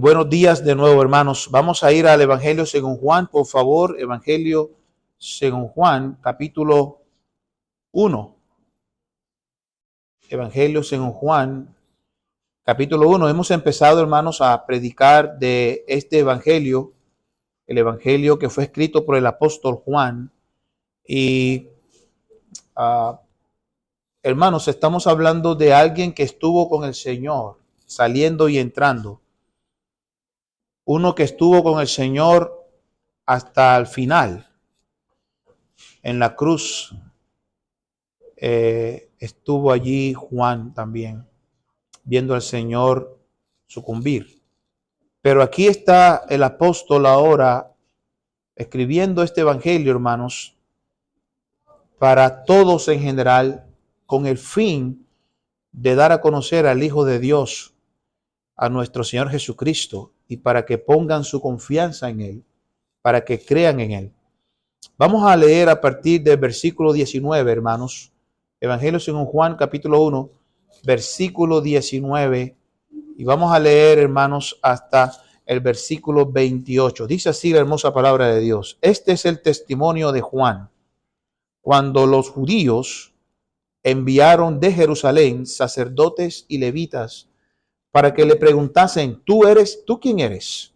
Buenos días de nuevo, hermanos. Vamos a ir al Evangelio según Juan, por favor. Evangelio según Juan, capítulo 1. Evangelio según Juan, capítulo 1. Hemos empezado, hermanos, a predicar de este Evangelio, el Evangelio que fue escrito por el apóstol Juan. Y, hermanos, estamos hablando de alguien que estuvo con el Señor, saliendo y entrando. Uno que estuvo con el Señor hasta el final. En la cruz estuvo allí Juan también, viendo al Señor sucumbir. Pero aquí está el apóstol ahora escribiendo este evangelio, hermanos, para todos en general, con el fin de dar a conocer al Hijo de Dios, a nuestro Señor Jesucristo, y para que pongan su confianza en Él, para que crean en Él. Vamos a leer a partir del versículo 19, hermanos. Evangelio según Juan, capítulo 1, versículo 19. Y vamos a leer, hermanos, hasta el versículo 28. Dice así la hermosa palabra de Dios. Este es el testimonio de Juan. Cuando los judíos enviaron de Jerusalén sacerdotes y levitas para que le preguntasen, ¿tú quién eres?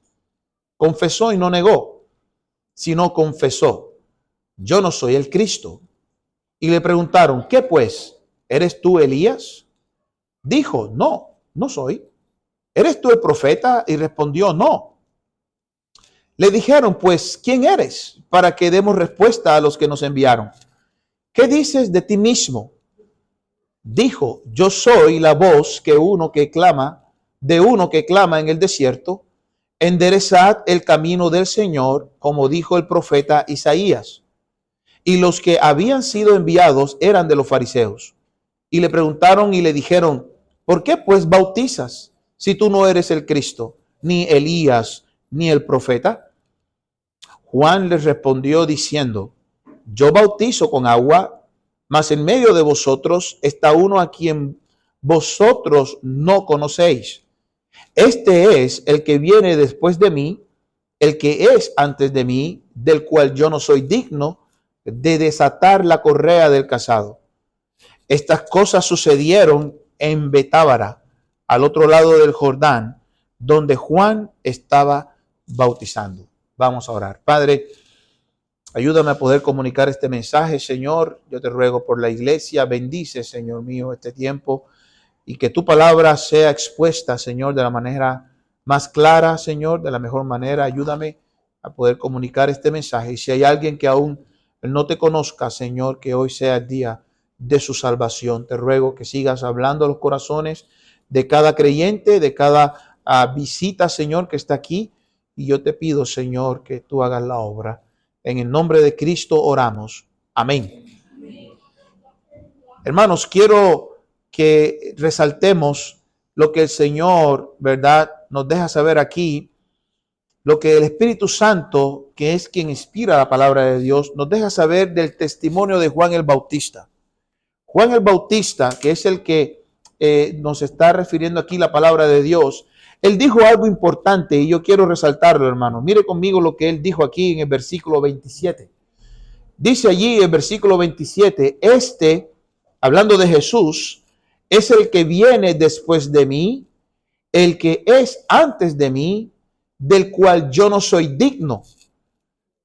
Confesó y no negó, sino confesó, yo no soy el Cristo. Y le preguntaron, ¿qué pues? ¿Eres tú Elías? Dijo, no soy. ¿Eres tú el profeta? Y respondió, no. Le dijeron, pues, ¿quién eres? Para que demos respuesta a los que nos enviaron. ¿Qué dices de ti mismo? Dijo, yo soy la voz de uno que clama en el desierto, enderezad el camino del Señor, como dijo el profeta Isaías. Y los que habían sido enviados eran de los fariseos. Y le preguntaron y le dijeron, ¿por qué pues bautizas si tú no eres el Cristo, ni Elías, ni el profeta? Juan les respondió diciendo, yo bautizo con agua, mas en medio de vosotros está uno a quien vosotros no conocéis. Este es el que viene después de mí, el que es antes de mí, del cual yo no soy digno de desatar la correa del calzado. Estas cosas sucedieron en Betábara, al otro lado del Jordán, donde Juan estaba bautizando. Vamos a orar. Padre, ayúdame a poder comunicar este mensaje, Señor. Yo te ruego por la iglesia. Bendice, Señor mío, este tiempo y que tu palabra sea expuesta, Señor, de la manera más clara, Señor, de la mejor manera. Ayúdame a poder comunicar este mensaje. Y si hay alguien que aún no te conozca, Señor, que hoy sea el día de su salvación. Te ruego que sigas hablando a los corazones de cada creyente, de cada visita, Señor, que está aquí. Y yo te pido, Señor, que tú hagas la obra. En el nombre de Cristo oramos. Amén. Hermanos, quiero que resaltemos lo que el Señor, ¿verdad?, nos deja saber aquí, lo que el Espíritu Santo, que es quien inspira la palabra de Dios, nos deja saber del testimonio de Juan el Bautista. Juan el Bautista, que es el que nos está refiriendo aquí la palabra de Dios, él dijo algo importante y yo quiero resaltarlo, hermano. Mire conmigo lo que él dijo aquí en el versículo 27. Dice allí en el versículo 27, hablando de Jesús, es el que viene después de mí, el que es antes de mí, del cual yo no soy digno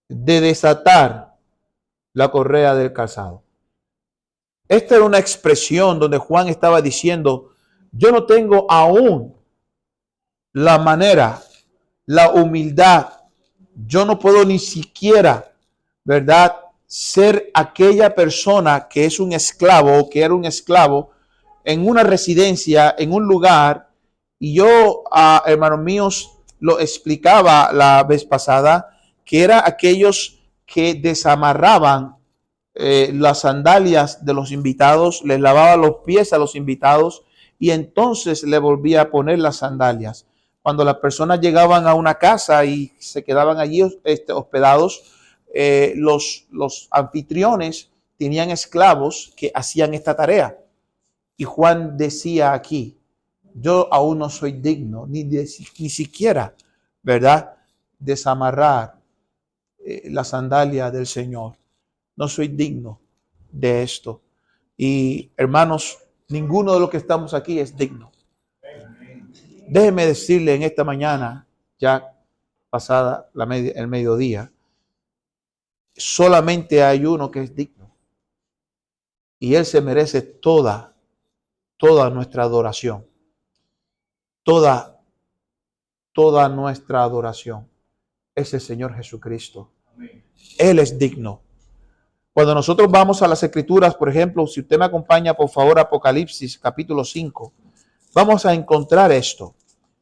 de desatar la correa del calzado. Esta era una expresión donde Juan estaba diciendo, yo no tengo aún la manera, la humildad, yo no puedo ni siquiera, ¿verdad?, ser aquella persona que es un esclavo o que era un esclavo en una residencia, en un lugar. Y yo, hermanos míos, lo explicaba la vez pasada, que era aquellos que desamarraban las sandalias de los invitados, les lavaba los pies a los invitados y entonces le volvía a poner las sandalias. Cuando las personas llegaban a una casa y se quedaban allí hospedados, los anfitriones tenían esclavos que hacían esta tarea. Y Juan decía aquí, Yo aún no soy digno, ni siquiera, ¿verdad?, desamarrar la sandalia del Señor. No soy digno de esto. Y hermanos, ninguno de los que estamos aquí es digno. Déjeme decirle en esta mañana, ya pasada el mediodía, solamente hay uno que es digno. Y Él se merece toda nuestra adoración. Toda nuestra adoración. Es el Señor Jesucristo. Él es digno. Cuando nosotros vamos a las Escrituras, por ejemplo, si usted me acompaña, por favor, Apocalipsis, capítulo 5, vamos a encontrar esto.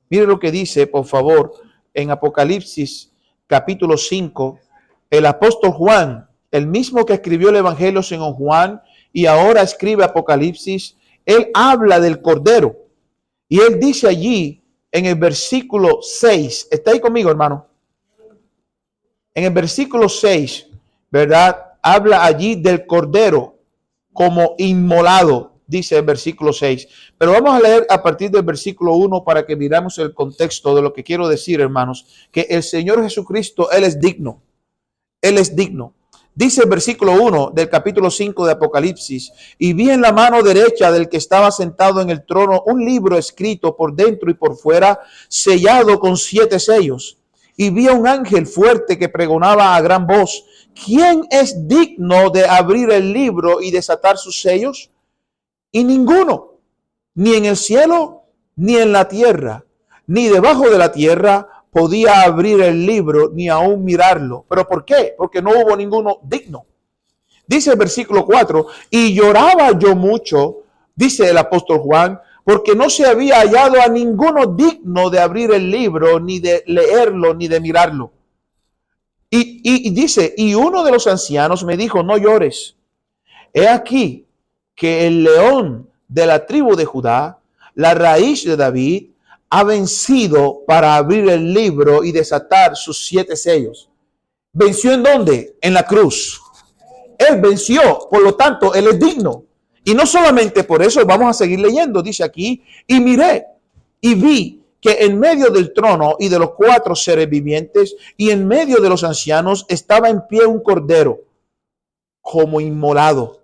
Mire lo que dice, por favor, en Apocalipsis, capítulo 5, el apóstol Juan, el mismo que escribió el Evangelio según Juan y ahora escribe Apocalipsis, él habla del Cordero. Y él dice allí, en el versículo 6, ¿está ahí conmigo, hermano? En el versículo 6, ¿verdad?, habla allí del Cordero como inmolado, dice el versículo 6. Pero vamos a leer a partir del versículo 1 para que miramos el contexto de lo que quiero decir, hermanos, que el Señor Jesucristo, Él es digno. Él es digno. Dice el versículo 1 del capítulo 5 de Apocalipsis: y vi en la mano derecha del que estaba sentado en el trono un libro escrito por dentro y por fuera, sellado con 7 sellos. Y vi a un ángel fuerte que pregonaba a gran voz: ¿quién es digno de abrir el libro y desatar sus sellos? Y ninguno, ni en el cielo, ni en la tierra, ni debajo de la tierra, podía abrir el libro, ni aún mirarlo. ¿Pero por qué? Porque no hubo ninguno digno. Dice el versículo 4, y lloraba yo mucho, dice el apóstol Juan, porque no se había hallado a ninguno digno de abrir el libro, ni de leerlo, ni de mirarlo. Y dice, y uno de los ancianos me dijo: no llores. He aquí que el león de la tribu de Judá, la raíz de David, ha vencido para abrir el libro y desatar sus 7 sellos. ¿Venció en dónde? En la cruz. Él venció, por lo tanto, Él es digno. Y no solamente por eso, vamos a seguir leyendo, dice aquí, y miré y vi que en medio del trono y de los 4 seres vivientes y en medio de los ancianos estaba en pie un cordero como inmolado,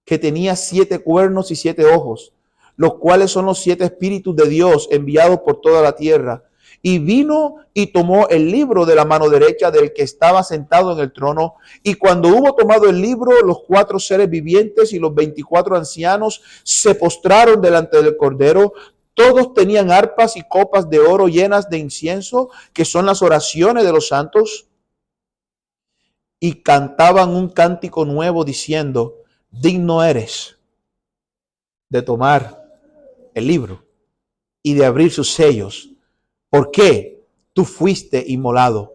que tenía 7 cuernos y 7 ojos, los cuales son los 7 espíritus de Dios enviados por toda la tierra. Y vino y tomó el libro de la mano derecha del que estaba sentado en el trono. Y cuando hubo tomado el libro, los 4 seres vivientes y los 24 ancianos se postraron delante del Cordero. Todos tenían arpas y copas de oro llenas de incienso, que son las oraciones de los santos. Y cantaban un cántico nuevo diciendo: digno eres de tomar el libro y de abrir sus sellos, porque tú fuiste inmolado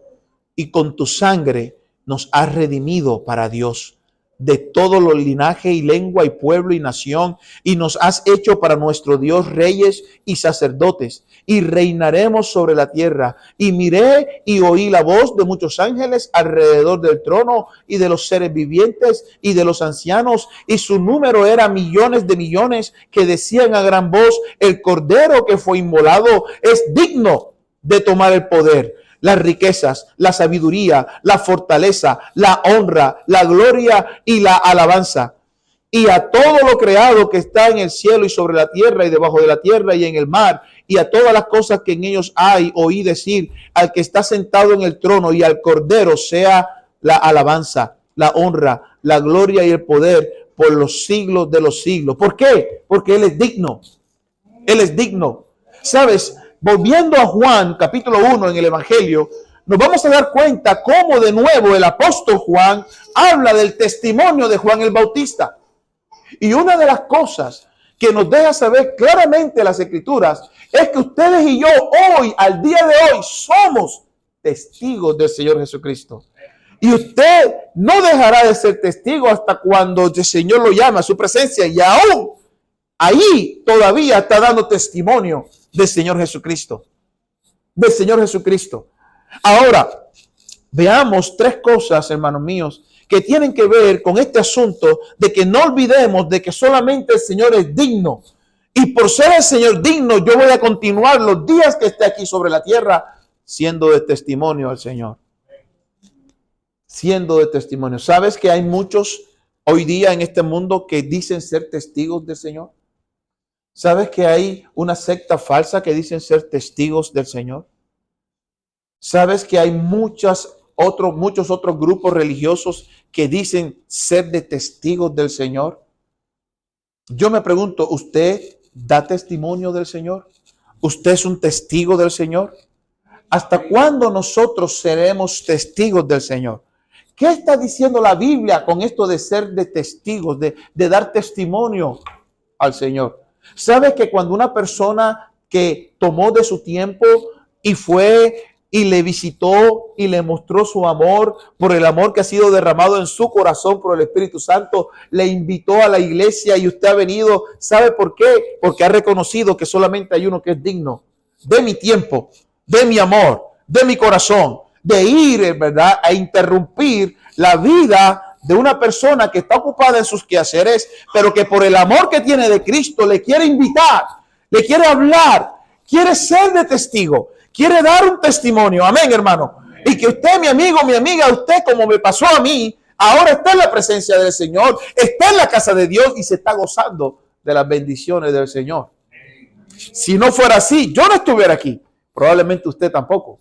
y con tu sangre nos has redimido para Dios de todos los linajes y lengua y pueblo y nación, y nos has hecho para nuestro Dios reyes y sacerdotes, y reinaremos sobre la tierra. Y miré y oí la voz de muchos ángeles alrededor del trono y de los seres vivientes y de los ancianos, y su número era millones de millones, que decían a gran voz: el Cordero que fue inmolado es digno de tomar el poder, las riquezas, la sabiduría, la fortaleza, la honra, la gloria y la alabanza. Y a todo lo creado que está en el cielo y sobre la tierra y debajo de la tierra y en el mar, y a todas las cosas que en ellos hay, oí decir: al que está sentado en el trono y al Cordero sea la alabanza, la honra, la gloria y el poder por los siglos de los siglos. ¿Por qué? Porque Él es digno. Él es digno. ¿Sabes? Volviendo a Juan, capítulo 1 en el Evangelio, nos vamos a dar cuenta cómo de nuevo el apóstol Juan habla del testimonio de Juan el Bautista. Y una de las cosas que nos deja saber claramente las Escrituras es que ustedes y yo hoy, al día de hoy, somos testigos del Señor Jesucristo. Y usted no dejará de ser testigo hasta cuando el Señor lo llame a su presencia, y aún ahí todavía está dando testimonio del Señor Jesucristo. Del Señor Jesucristo. Ahora, veamos 3 cosas, hermanos míos, que tienen que ver con este asunto de que no olvidemos de que solamente el Señor es digno Y por ser el Señor digno, yo voy a continuar los días que esté aquí sobre la tierra siendo de testimonio al Señor. Siendo de testimonio. ¿Sabes que hay muchos hoy día en este mundo que dicen ser testigos del Señor? ¿Sabes que hay una secta falsa que dicen ser testigos del Señor? ¿Sabes que hay muchos otros grupos religiosos que dicen ser de testigos del Señor? Yo me pregunto, ¿usted da testimonio del Señor? ¿Usted es un testigo del Señor? ¿Hasta cuándo nosotros seremos testigos del Señor? ¿Qué está diciendo la Biblia con esto de ser de testigos, de dar testimonio al Señor? ¿Sabe que cuando una persona que tomó de su tiempo y fue y le visitó y le mostró su amor por el amor que ha sido derramado en su corazón por el Espíritu Santo, le invitó a la iglesia y usted ha venido? ¿Sabe por qué? Porque ha reconocido que solamente hay uno que es digno de mi tiempo, de mi amor, de mi corazón, de ir, ¿verdad?, a interrumpir la vida de una persona que está ocupada en sus quehaceres, pero que por el amor que tiene de Cristo le quiere invitar, le quiere hablar, quiere ser de testigo, quiere dar un testimonio. Amén, hermano. Y que usted, mi amigo, mi amiga, usted, como me pasó a mí, ahora está en la presencia del Señor, está en la casa de Dios y se está gozando de las bendiciones del Señor. Si no fuera así, yo no estuviera aquí. Probablemente usted tampoco.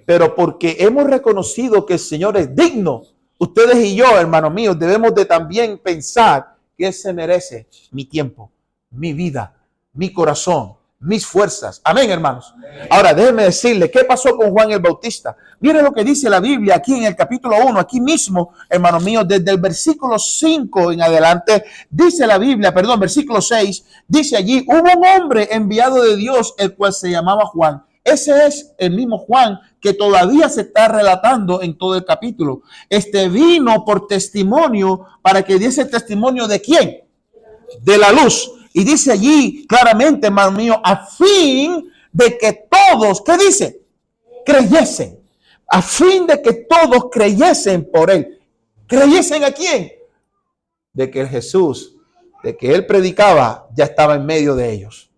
Pero porque hemos reconocido que el Señor es digno, ustedes y yo, hermanos míos, debemos de también pensar que Él se merece mi tiempo, mi vida, mi corazón, mis fuerzas. Amén, hermanos. Ahora, déjenme decirle, ¿qué pasó con Juan el Bautista? Miren lo que dice la Biblia aquí en el capítulo 1, aquí mismo, hermanos míos, desde el versículo 5 en adelante, dice la Biblia, versículo 6, dice allí, hubo un hombre enviado de Dios, el cual se llamaba Juan. Ese es el mismo Juan que todavía se está relatando en todo el capítulo. Este vino por testimonio para que diese testimonio de quién, de la luz. Y dice allí claramente, hermano mío, a fin de que todos, ¿qué dice? Creyesen. A fin de que todos creyesen por él. ¿Creyesen a quién? De que el Jesús, de que él predicaba, ya estaba en medio de ellos.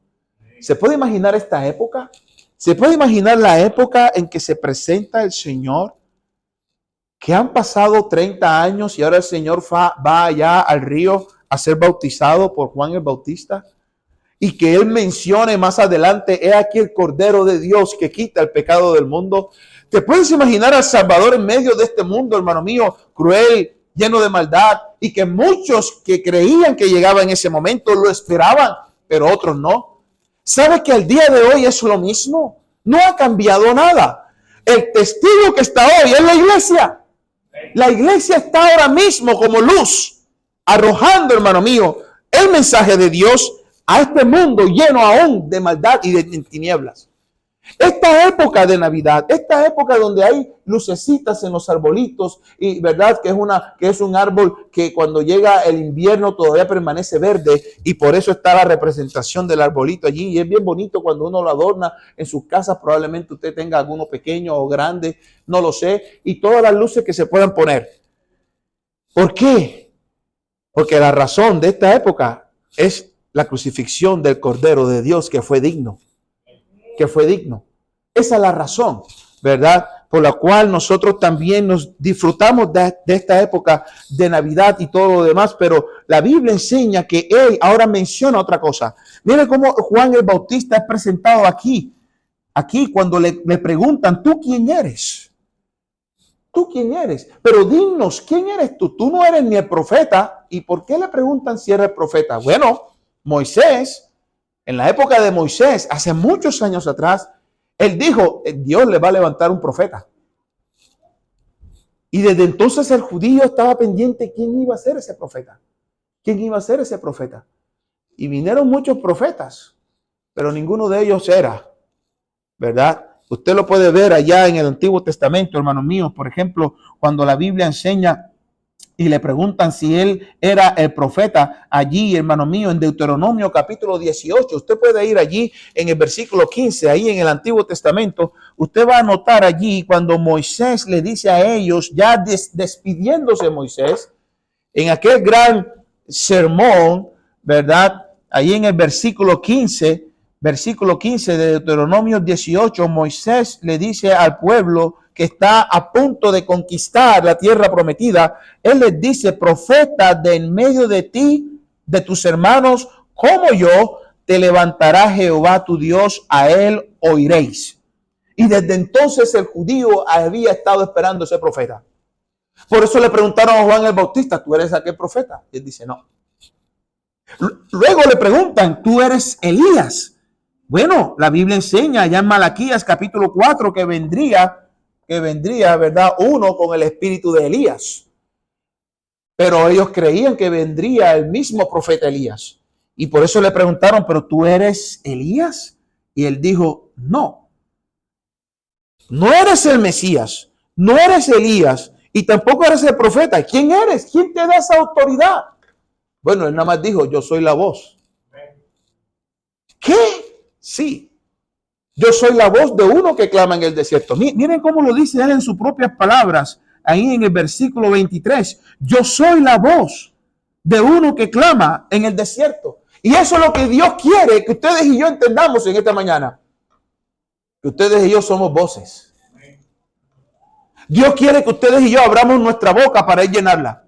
¿Se puede imaginar esta época? ¿Se puede imaginar la época en que se presenta el Señor? Que han pasado 30 años y ahora el Señor va allá al río a ser bautizado por Juan el Bautista. Y que Él mencione más adelante, he aquí el Cordero de Dios que quita el pecado del mundo. ¿Te puedes imaginar al Salvador en medio de este mundo, hermano mío, cruel, lleno de maldad? Y que muchos que creían que llegaba en ese momento lo esperaban, pero otros no. ¿Sabe que el día de hoy es lo mismo? No ha cambiado nada. El testigo que está hoy es la iglesia. La iglesia está ahora mismo como luz, arrojando, hermano mío, el mensaje de Dios a este mundo lleno aún de maldad y de tinieblas. Esta época de Navidad, esta época donde hay lucecitas en los arbolitos y verdad que es un árbol que cuando llega el invierno todavía permanece verde y por eso está la representación del arbolito allí y es bien bonito cuando uno lo adorna en sus casas. Probablemente usted tenga alguno pequeño o grande, no lo sé, y todas las luces que se puedan poner. ¿Por qué? Porque la razón de esta época es la crucifixión del Cordero de Dios que fue digno. Esa es la razón, ¿verdad? Por la cual nosotros también nos disfrutamos de esta época de Navidad y todo lo demás, pero la Biblia enseña que Él ahora menciona otra cosa. Mire cómo Juan el Bautista es presentado aquí cuando le preguntan, ¿tú quién eres? ¿Tú quién eres? Pero dinos, ¿quién eres tú? Tú no eres ni el profeta. ¿Y por qué le preguntan si eres el profeta? Bueno, Moisés, en la época de Moisés, hace muchos años atrás, él dijo, Dios le va a levantar un profeta. Y desde entonces el judío estaba pendiente quién iba a ser ese profeta. ¿Quién iba a ser ese profeta? Y vinieron muchos profetas, pero ninguno de ellos era, ¿verdad? Usted lo puede ver allá en el Antiguo Testamento, hermanos míos. Por ejemplo, cuando la Biblia enseña y le preguntan si él era el profeta, allí, hermano mío, en Deuteronomio capítulo 18, usted puede ir allí en el versículo 15, ahí en el Antiguo Testamento, usted va a notar allí cuando Moisés le dice a ellos, ya despidiéndose Moisés, en aquel gran sermón, ¿verdad? ahí en el versículo 15 de Deuteronomio 18, Moisés le dice al pueblo que está a punto de conquistar la tierra prometida, él les dice: profeta de en medio de ti, de tus hermanos, como yo, te levantará Jehová tu Dios, a él oiréis. Y desde entonces el judío había estado esperando ese profeta. Por eso le preguntaron a Juan el Bautista: ¿tú eres aquel profeta? Y él dice: no. Luego le preguntan: ¿tú eres Elías? Bueno, la Biblia enseña allá en Malaquías capítulo 4 que vendría, ¿verdad?, uno con el espíritu de Elías. Pero ellos creían que vendría el mismo profeta Elías. Y por eso le preguntaron: ¿pero tú eres Elías? Y él dijo: no. No eres el Mesías, no eres Elías y tampoco eres el profeta. ¿Quién eres? ¿Quién te da esa autoridad? Bueno, él nada más dijo: yo soy la voz. ¿Qué? Sí. Yo soy la voz de uno que clama en el desierto. Miren cómo lo dice él en sus propias palabras, ahí en el versículo 23. Yo soy la voz de uno que clama en el desierto. Y eso es lo que Dios quiere que ustedes y yo entendamos en esta mañana. Que ustedes y yo somos voces. Dios quiere que ustedes y yo abramos nuestra boca para llenarla.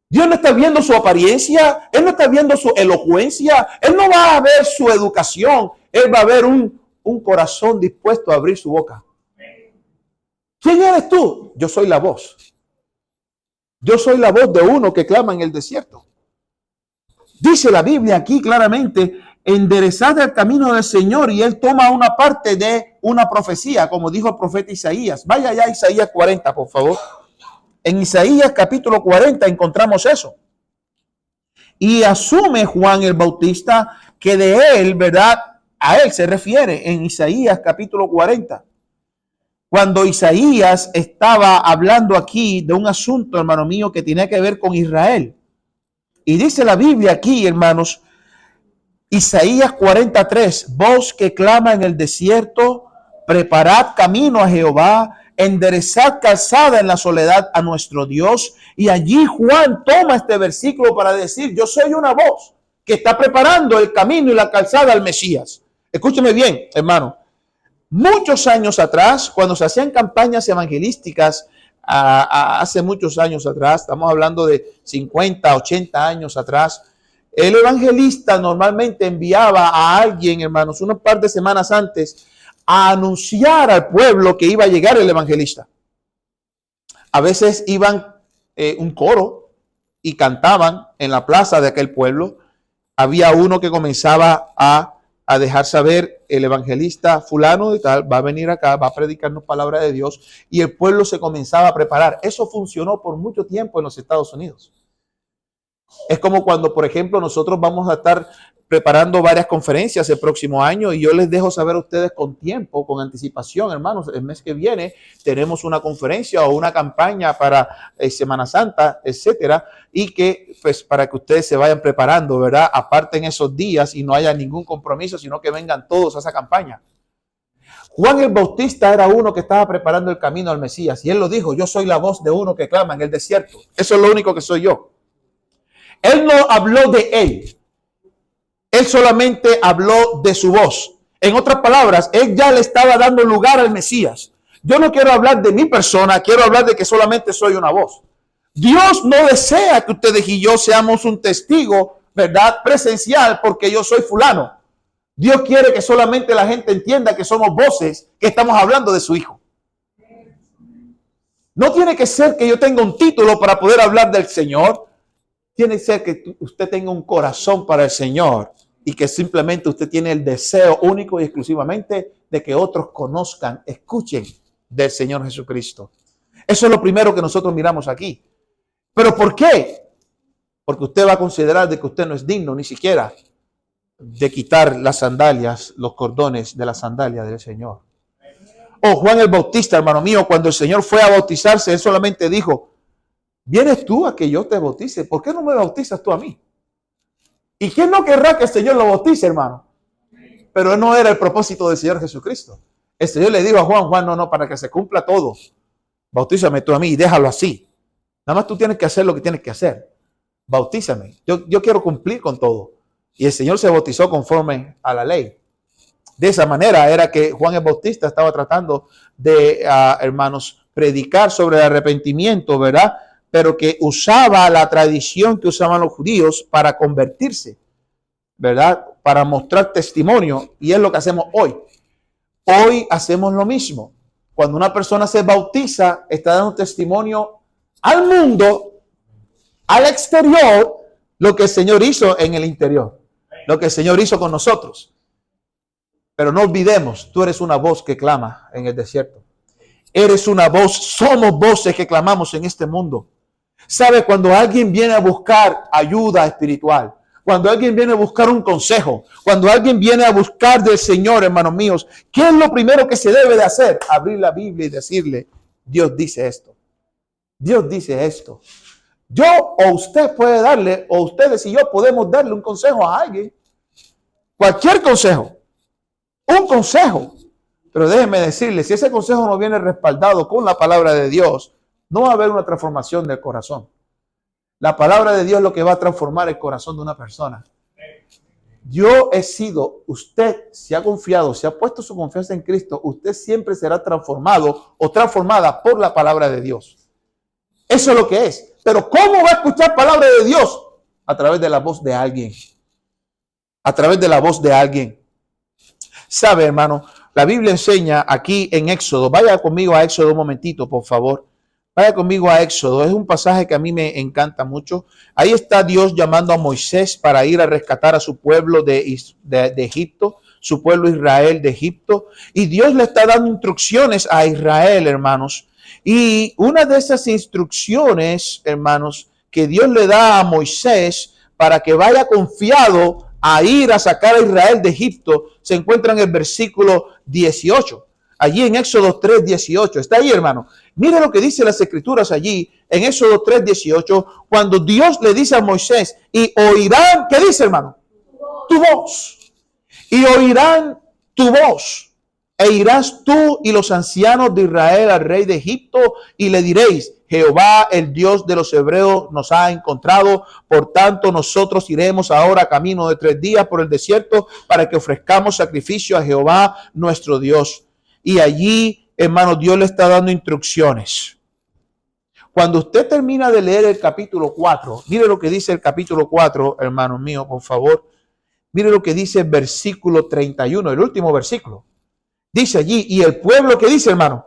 Dios no está viendo su apariencia, Él no está viendo su elocuencia, Él no va a ver su educación, Él va a ver un corazón dispuesto a abrir su boca. ¿Quién eres tú? Yo soy la voz. Yo soy la voz de uno que clama en el desierto. Dice la Biblia aquí claramente: enderezad el camino del Señor, y él toma una parte de una profecía, como dijo el profeta Isaías. Vaya allá a Isaías 40, por favor. En Isaías capítulo 40 encontramos eso. Y asume Juan el Bautista que de él, ¿verdad?, a él se refiere en Isaías capítulo 40. Cuando Isaías estaba hablando aquí de un asunto, hermano mío, que tiene que ver con Israel. Y dice la Biblia aquí, hermanos, Isaías 43, voz que clama en el desierto, preparad camino a Jehová, enderezad calzada en la soledad a nuestro Dios. Y allí Juan toma este versículo para decir: yo soy una voz que está preparando el camino y la calzada al Mesías. Escúcheme bien, hermano. Muchos años atrás, cuando se hacían campañas evangelísticas, hace muchos años atrás, estamos hablando de 50, 80 años atrás, el evangelista normalmente enviaba a alguien, hermanos, unos par de semanas antes, a anunciar al pueblo que iba a llegar el evangelista. A veces iban un coro y cantaban en la plaza de aquel pueblo. Había uno que comenzaba a dejar saber: el evangelista fulano y tal va a venir acá, va a predicarnos palabra de Dios, y el pueblo se comenzaba a preparar. Eso funcionó por mucho tiempo en los Estados Unidos. Es como cuando, por ejemplo, nosotros vamos a estar preparando varias conferencias el próximo año, y yo les dejo saber a ustedes con tiempo, con anticipación, hermanos: el mes que viene tenemos una conferencia o una campaña para Semana Santa, etcétera, y que pues para que ustedes se vayan preparando, ¿verdad? Aparten esos días y no haya ningún compromiso, sino que vengan todos a esa campaña. Juan el Bautista era uno que estaba preparando el camino al Mesías, y él lo dijo: yo soy la voz de uno que clama en el desierto. Eso es lo único que soy yo. Él no habló de él. Él solamente habló de su voz. En otras palabras, él ya le estaba dando lugar al Mesías. Yo no quiero hablar de mi persona, quiero hablar de que solamente soy una voz. Dios no desea que ustedes y yo seamos un testigo, ¿verdad?, presencial, porque yo soy fulano. Dios quiere que solamente la gente entienda que somos voces, que estamos hablando de su Hijo. No tiene que ser que yo tenga un título para poder hablar del Señor. Tiene que ser que usted tenga un corazón para el Señor y que simplemente usted tiene el deseo único y exclusivamente de que otros conozcan, escuchen del Señor Jesucristo. Eso es lo primero que nosotros miramos aquí. ¿Pero por qué? Porque usted va a considerar de que usted no es digno ni siquiera de quitar las sandalias, los cordones de la sandalia del Señor. Oh, Juan el Bautista, hermano mío, cuando el Señor fue a bautizarse, él solamente dijo: ¿vienes tú a que yo te bautice? ¿Por qué no me bautizas tú a mí? ¿Y quién no querrá que el Señor lo bautice, hermano? Pero no era el propósito del Señor Jesucristo. El Señor le dijo a Juan: Juan, no, para que se cumpla todo, bautízame tú a mí y déjalo así. Nada más tú tienes que hacer lo que tienes que hacer. Bautízame. Yo quiero cumplir con todo. Y el Señor se bautizó conforme a la ley. De esa manera era que Juan el Bautista estaba tratando de, hermanos, predicar sobre el arrepentimiento, ¿verdad? Pero que usaba la tradición que usaban los judíos para convertirse, ¿verdad? Para mostrar testimonio. Y es lo que hacemos hoy. Hoy hacemos lo mismo. Cuando una persona se bautiza, está dando testimonio al mundo, al exterior, lo que el Señor hizo en el interior, lo que el Señor hizo con nosotros. Pero no olvidemos, tú eres una voz que clama en el desierto. Eres una voz, somos voces que clamamos en este mundo. ¿Sabe? Cuando alguien viene a buscar ayuda espiritual, cuando alguien viene a buscar un consejo, cuando alguien viene a buscar del Señor, hermanos míos, ¿qué es lo primero que se debe de hacer? Abrir la Biblia y decirle, Dios dice esto. Dios dice esto. Yo o usted puede darle, o ustedes y yo podemos darle un consejo a alguien. Cualquier consejo. Un consejo. Pero déjenme decirle, si ese consejo no viene respaldado con la palabra de Dios, no va a haber una transformación del corazón. La palabra de Dios es lo que va a transformar el corazón de una persona. Yo he sido, usted se ha confiado, se ha puesto su confianza en Cristo, usted siempre será transformado o transformada por la palabra de Dios. Eso es lo que es. Pero ¿cómo va a escuchar palabra de Dios? A través de la voz de alguien. A través de la voz de alguien. ¿Sabe, hermano? La Biblia enseña aquí en Éxodo. Vaya conmigo a Éxodo un momentito, por favor. Vaya conmigo a Éxodo. Es un pasaje que a mí me encanta mucho. Ahí está Dios llamando a Moisés para ir a rescatar a su pueblo de Egipto, su pueblo Israel de Egipto. Y Dios le está dando instrucciones a Israel, hermanos. Y una de esas instrucciones, hermanos, que Dios le da a Moisés para que vaya confiado a ir a sacar a Israel de Egipto, se encuentra en el versículo 18. Allí en Éxodo 3:18. Está ahí, hermano. Mire lo que dice las escrituras allí en Éxodo 3:18, cuando Dios le dice a Moisés, y oirán, ¿qué dice, hermano? Tu voz. Y oirán tu voz. E irás tú y los ancianos de Israel al rey de Egipto y le diréis, Jehová, el Dios de los hebreos, nos ha encontrado. Por tanto, nosotros iremos ahora camino de 3 días por el desierto para que ofrezcamos sacrificio a Jehová, nuestro Dios. Y allí, hermano, Dios le está dando instrucciones. Cuando usted termina de leer el capítulo 4, mire lo que dice el capítulo 4, hermano mío, por favor. Mire lo que dice el versículo 31, el último versículo. Dice allí, y el pueblo, ¿qué dice, hermano?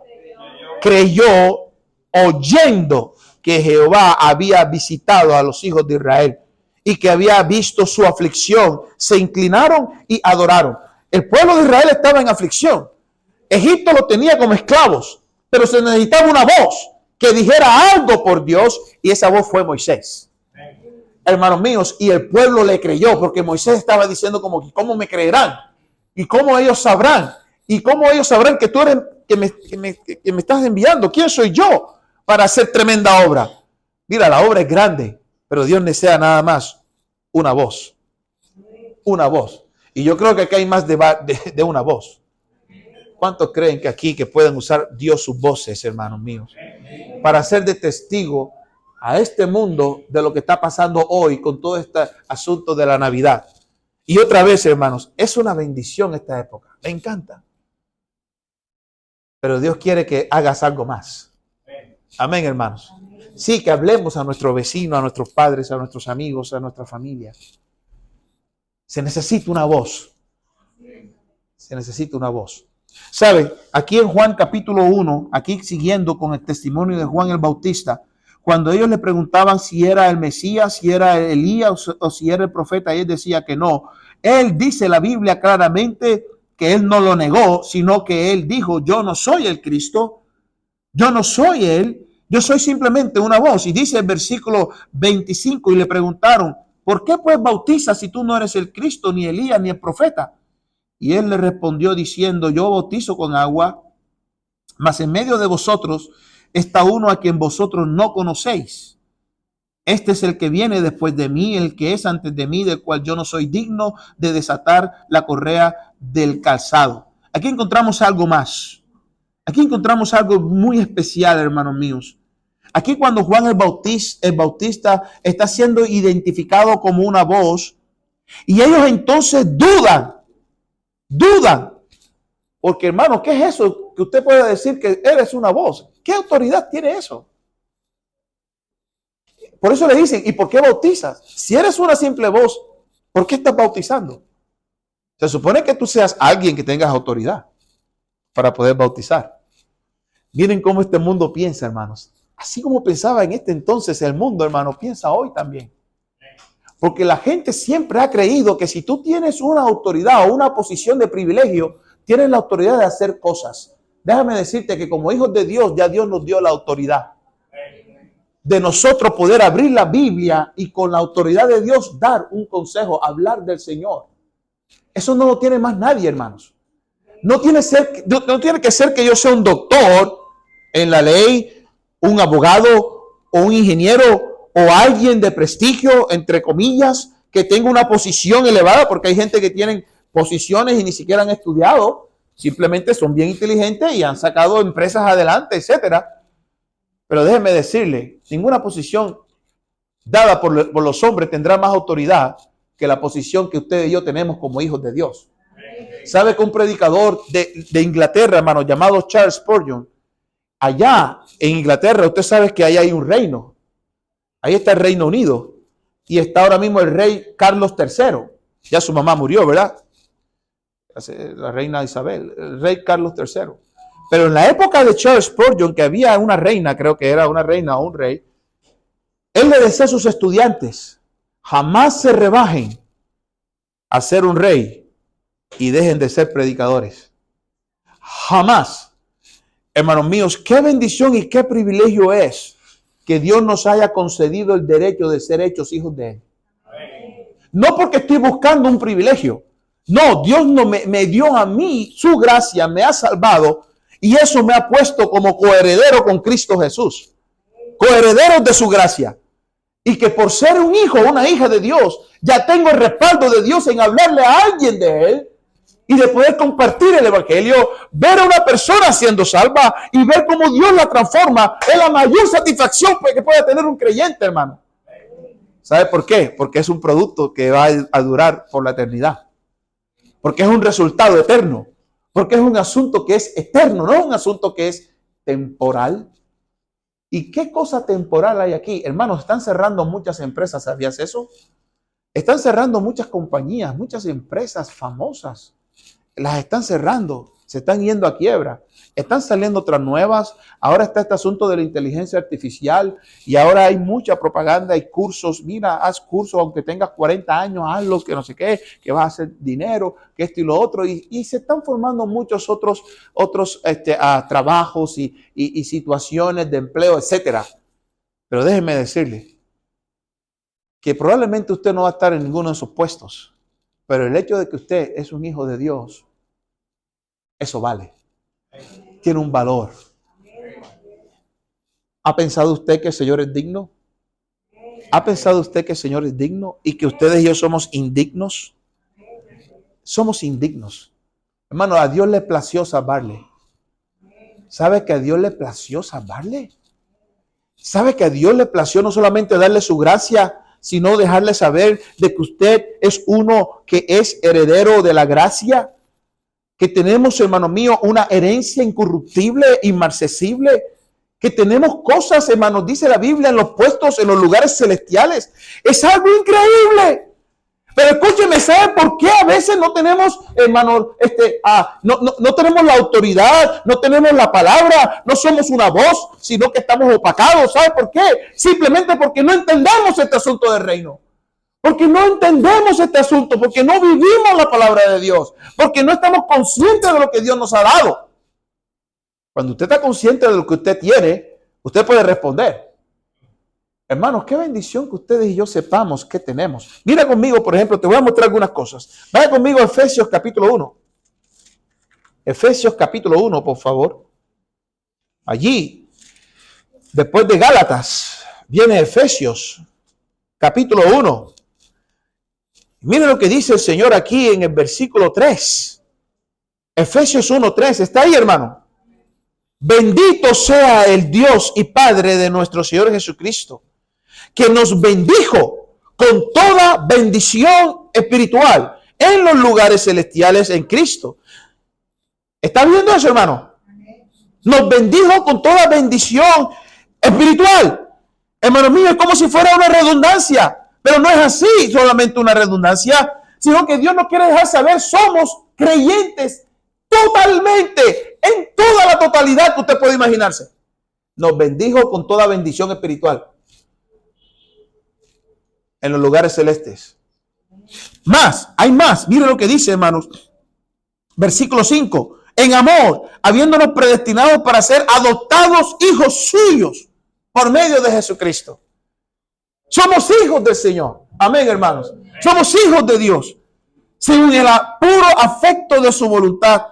Creyó oyendo que Jehová había visitado a los hijos de Israel y que había visto su aflicción. Se inclinaron y adoraron. El pueblo de Israel estaba en aflicción. Egipto lo tenía como esclavos, pero se necesitaba una voz que dijera algo por Dios, y esa voz fue Moisés. Hermanos míos, y el pueblo le creyó, porque Moisés estaba diciendo como que ¿cómo me creerán? ¿Y cómo ellos sabrán? ¿Y cómo ellos sabrán que tú eres que me estás enviando? ¿Quién soy yo para hacer tremenda obra? Mira, la obra es grande, pero Dios desea nada más una voz. Una voz. Y yo creo que aquí hay más de una voz. ¿Cuántos creen que aquí que pueden usar Dios sus voces, hermanos míos, para ser de testigo a este mundo de lo que está pasando hoy con todo este asunto de la Navidad? Y otra vez, hermanos, es una bendición esta época. Me encanta. Pero Dios quiere que hagas algo más. Amén, hermanos. Sí, que hablemos a nuestro vecino, a nuestros padres, a nuestros amigos, a nuestra familia. Se necesita una voz. Se necesita una voz. ¿Sabe? Aquí en Juan capítulo 1, aquí siguiendo con el testimonio de Juan el Bautista, cuando ellos le preguntaban si era el Mesías, si era Elías o si era el profeta, él decía que no. Él dice la Biblia claramente que él no lo negó, sino que él dijo, yo no soy el Cristo, yo no soy él, yo soy simplemente una voz. Y dice el versículo 25, y le preguntaron, ¿por qué pues bautizas si tú no eres el Cristo, ni Elías, ni el profeta? Y él le respondió diciendo, yo bautizo con agua, mas en medio de vosotros está uno a quien vosotros no conocéis. Este es el que viene después de mí, el que es antes de mí, del cual yo no soy digno de desatar la correa del calzado. Aquí encontramos algo más. Aquí encontramos algo muy especial, hermanos míos. Aquí cuando Juan el Bautista está siendo identificado como una voz, Y ellos entonces dudan. Porque hermano, ¿qué es eso que usted puede decir que eres una voz? ¿Qué autoridad tiene eso? Por eso le dicen, ¿y por qué bautizas? Si eres una simple voz, ¿por qué estás bautizando? Se supone que tú seas alguien que tengas autoridad para poder bautizar. Miren cómo este mundo piensa, hermanos. Así como pensaba en este entonces el mundo, hermano, piensa hoy también. Porque la gente siempre ha creído que si tú tienes una autoridad o una posición de privilegio, tienes la autoridad de hacer cosas. Déjame decirte que como hijos de Dios, ya Dios nos dio la autoridad de nosotros poder abrir la Biblia y con la autoridad de Dios dar un consejo, hablar del Señor. Eso no lo tiene más nadie, hermanos. No tiene que ser que yo sea un doctor en la ley, un abogado o un ingeniero o alguien de prestigio, entre comillas, que tenga una posición elevada, porque hay gente que tienen posiciones y ni siquiera han estudiado, simplemente son bien inteligentes y han sacado empresas adelante, etcétera. Pero déjeme decirle, ninguna posición dada por los hombres tendrá más autoridad que la posición que usted y yo tenemos como hijos de Dios. ¿Sabe que un predicador de Inglaterra, hermano, llamado Charles Spurgeon, allá en Inglaterra, usted sabe que ahí hay un reino? Ahí está el Reino Unido y está ahora mismo el rey Carlos III. Ya su mamá murió, ¿verdad? La reina Isabel, el rey Carlos III. Pero en la época de Charles Spurgeon, que había una reina, creo que era una reina o un rey, él le decía a sus estudiantes, jamás se rebajen a ser un rey y dejen de ser predicadores. Jamás. Hermanos míos, qué bendición y qué privilegio es que Dios nos haya concedido el derecho de ser hechos hijos de Él. No porque estoy buscando un privilegio. No, Dios no me dio a mí su gracia, me ha salvado y eso me ha puesto como coheredero con Cristo Jesús. Coherederos de su gracia. Y que por ser un hijo o una hija de Dios, ya tengo el respaldo de Dios en hablarle a alguien de Él y de poder compartir el evangelio, ver a una persona siendo salva y ver cómo Dios la transforma, es la mayor satisfacción que puede tener un creyente, hermano. ¿Sabe por qué? Porque es un producto que va a durar por la eternidad. Porque es un resultado eterno. Porque es un asunto que es eterno, no es un asunto que es temporal. ¿Y qué cosa temporal hay aquí? Hermanos, están cerrando muchas empresas, ¿sabías eso? Están cerrando muchas compañías, muchas empresas famosas. Las están cerrando, se están yendo a quiebra. Están saliendo otras nuevas. Ahora está este asunto de la inteligencia artificial y ahora hay mucha propaganda y cursos. Mira, haz cursos aunque tengas 40 años, hazlos, que no sé qué, que vas a hacer dinero, que esto y lo otro. Y se están formando muchos otros trabajos y situaciones de empleo, etcétera. Pero déjenme decirle que probablemente usted no va a estar en ninguno de esos puestos. Pero el hecho de que usted es un hijo de Dios, eso vale. Tiene un valor. ¿Ha pensado usted que el Señor es digno? ¿Ha pensado usted que el Señor es digno y que ustedes y yo somos indignos? Somos indignos. Hermano, a Dios le plació salvarle. ¿Sabe que a Dios le plació salvarle? ¿Sabe que a Dios le plació no solamente darle su gracia, sino dejarle saber de que usted es uno que es heredero de la gracia? Que tenemos, hermano mío, una herencia incorruptible, inmarcesible. Que tenemos cosas, hermanos, dice la Biblia, en los puestos, en los lugares celestiales. Es algo increíble. Pero escúcheme, ¿sabe por qué a veces no tenemos, hermano, no tenemos la autoridad, no tenemos la palabra, no somos una voz, sino que estamos opacados? ¿Sabe por qué? Simplemente porque no entendemos este asunto del reino. Porque no entendemos este asunto, porque no vivimos la palabra de Dios, porque no estamos conscientes de lo que Dios nos ha dado. Cuando usted está consciente de lo que usted tiene, usted puede responder. Hermanos, qué bendición que ustedes y yo sepamos qué tenemos. Mira conmigo, por ejemplo, te voy a mostrar algunas cosas. Vaya conmigo a Efesios capítulo 1. Efesios capítulo 1, por favor. Allí, después de Gálatas, viene Efesios capítulo 1. Mire lo que dice el Señor aquí en el versículo 3. Efesios 1:3. ¿Está ahí, hermano? Bendito sea el Dios y Padre de nuestro Señor Jesucristo, que nos bendijo con toda bendición espiritual en los lugares celestiales en Cristo. ¿Está viendo eso, hermano? Nos bendijo con toda bendición espiritual. Hermano mío, es como si fuera una redundancia, pero no es así, solamente una redundancia, sino que Dios nos quiere dejar saber, somos creyentes totalmente, en toda la totalidad que usted puede imaginarse. Nos bendijo con toda bendición espiritual en los lugares celestes. Más, hay más. Mire lo que dice, hermanos. Versículo 5. En amor, habiéndonos predestinados para ser adoptados hijos suyos por medio de Jesucristo. Somos hijos del Señor. Amén, hermanos. Somos hijos de Dios, según el puro afecto de su voluntad.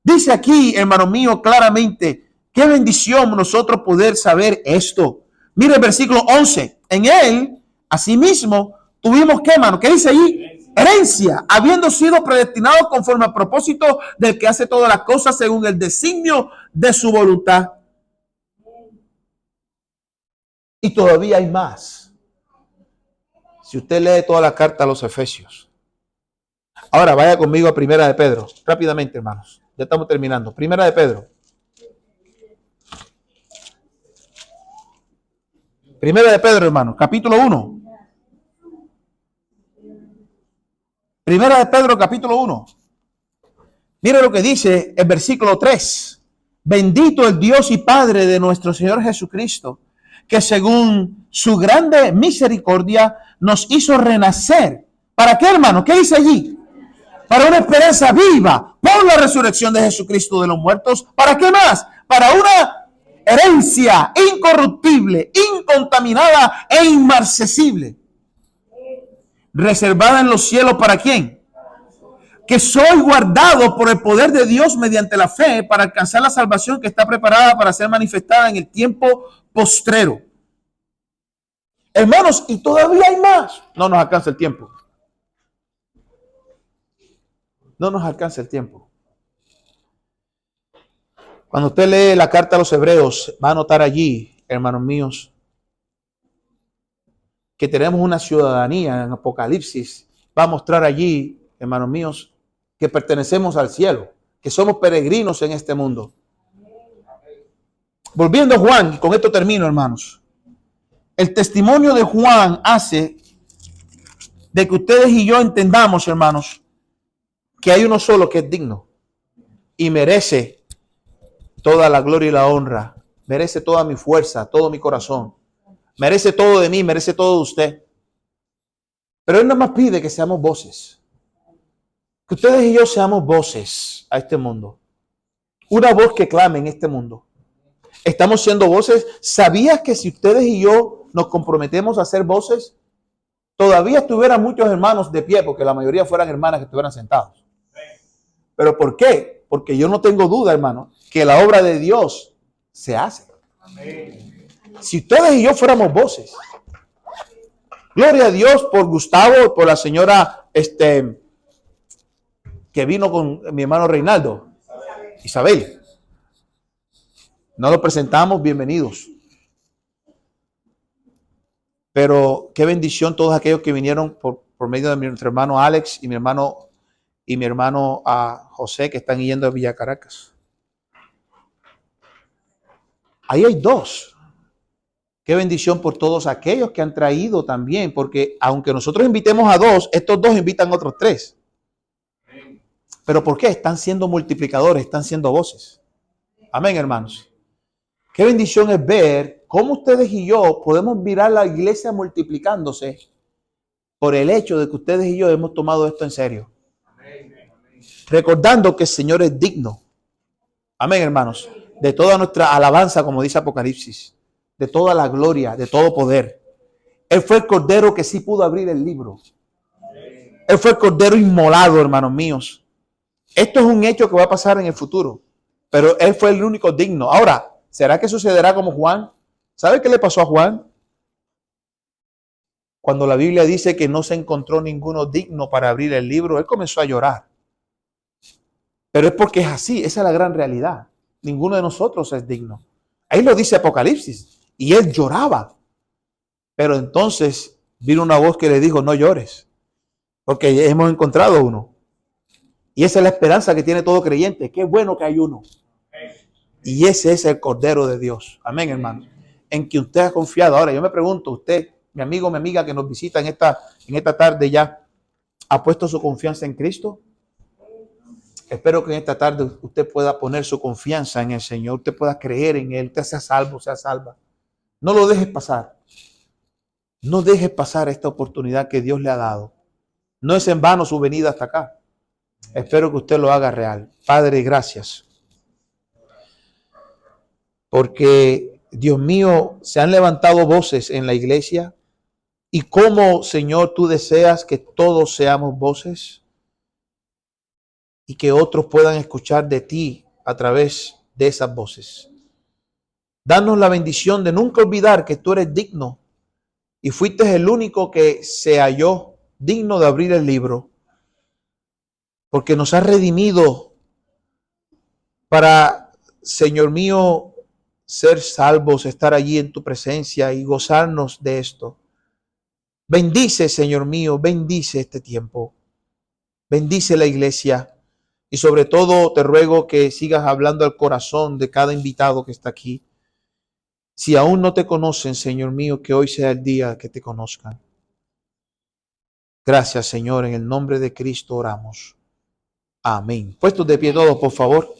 Dice aquí, hermano mío, claramente, qué bendición nosotros poder saber esto. Mire el versículo 11. En él, asimismo, tuvimos ¿qué, hermano? ¿Qué dice ahí? Herencia, habiendo sido predestinados conforme al propósito del que hace todas las cosas según el designio de su voluntad. Y todavía hay más. Si usted lee toda la carta a los Efesios. Ahora vaya conmigo a Primera de Pedro. Rápidamente, hermanos. Ya estamos terminando. Primera de Pedro. Primera de Pedro, hermanos. Capítulo 1. Primera de Pedro, capítulo 1. Mire lo que dice el versículo 3. Bendito el Dios y Padre de nuestro Señor Jesucristo, que según su grande misericordia nos hizo renacer. ¿Para qué, hermano? ¿Qué dice allí? Para una esperanza viva por la resurrección de Jesucristo de los muertos. ¿Para qué más? Para una herencia incorruptible, incontaminada e inmarcesible, reservada en los cielos. ¿Para quién? Que soy guardado por el poder de Dios mediante la fe para alcanzar la salvación que está preparada para ser manifestada en el tiempo postrero. Hermanos, y todavía hay más. No nos alcanza el tiempo. No nos alcanza el tiempo. Cuando usted lee la carta a los Hebreos, va a notar allí, hermanos míos, que tenemos una ciudadanía en Apocalipsis. Va a mostrar allí, hermanos míos, que pertenecemos al cielo, que somos peregrinos en este mundo. Volviendo a Juan, con esto termino, hermanos. El testimonio de Juan hace de que ustedes y yo entendamos, hermanos, que hay uno solo que es digno y merece toda la gloria y la honra, merece toda mi fuerza, todo mi corazón, merece todo de mí, merece todo de usted. Pero Él nada más pide que seamos voces, que ustedes y yo seamos voces a este mundo, una voz que clame en este mundo. Estamos siendo voces. ¿Sabías que si ustedes y yo nos comprometemos a ser voces, todavía estuvieran muchos hermanos de pie, porque la mayoría fueran hermanas que estuvieran sentados? ¿Pero por qué? Porque yo no tengo duda, hermano, que la obra de Dios se hace. Si ustedes y yo fuéramos voces, gloria a Dios por Gustavo, por la señora que vino con mi hermano Reinaldo, Isabel. No lo presentamos, bienvenidos. Pero qué bendición todos aquellos que vinieron por medio de nuestro hermano Alex y mi hermano José, que están yendo a Villa Caracas. Ahí hay dos. Qué bendición por todos aquellos que han traído también, porque aunque nosotros invitemos a dos, estos dos invitan a otros tres. ¿Pero por qué? Están siendo multiplicadores, están siendo voces. Amén, hermanos. Qué bendición es ver cómo ustedes y yo podemos mirar la iglesia multiplicándose por el hecho de que ustedes y yo hemos tomado esto en serio. Recordando que el Señor es digno. Amén, hermanos. De toda nuestra alabanza, como dice Apocalipsis. De toda la gloria, de todo poder. Él fue el cordero que sí pudo abrir el libro. Él fue el cordero inmolado, hermanos míos. Esto es un hecho que va a pasar en el futuro. Pero Él fue el único digno. Ahora, ¿será que sucederá como Juan? ¿Sabe qué le pasó a Juan? Cuando la Biblia dice que no se encontró ninguno digno para abrir el libro, él comenzó a llorar. Pero es porque es así, esa es la gran realidad. Ninguno de nosotros es digno. Ahí lo dice Apocalipsis. Y él lloraba. Pero entonces vino una voz que le dijo, no llores. porque hemos encontrado uno. Y esa es la esperanza que tiene todo creyente. Qué bueno que hay uno. Y ese es el Cordero de Dios. Amén, hermano. En que usted ha confiado. Ahora, yo me pregunto, usted, mi amigo, mi amiga que nos visita en esta tarde ya, ¿ha puesto su confianza en Cristo? Espero que en esta tarde usted pueda poner su confianza en el Señor. Usted pueda creer en Él. Usted sea salvo, sea salva. No lo dejes pasar. No dejes pasar esta oportunidad que Dios le ha dado. No es en vano su venida hasta acá. Espero que usted lo haga real. Padre, gracias. Porque, Dios mío, se han levantado voces en la iglesia. Y cómo, Señor, tú deseas que todos seamos voces y que otros puedan escuchar de ti a través de esas voces. Danos la bendición de nunca olvidar que tú eres digno y fuiste el único que se halló digno de abrir el libro, porque nos has redimido para, Señor mío, ser salvos, estar allí en tu presencia y gozarnos de esto. Bendice, Señor mío, bendice este tiempo. Bendice la iglesia y sobre todo te ruego que sigas hablando al corazón de cada invitado que está aquí. Si aún no te conocen, Señor mío, que hoy sea el día que te conozcan. Gracias, Señor, en el nombre de Cristo oramos. Amén. Puestos de pie todos, por favor.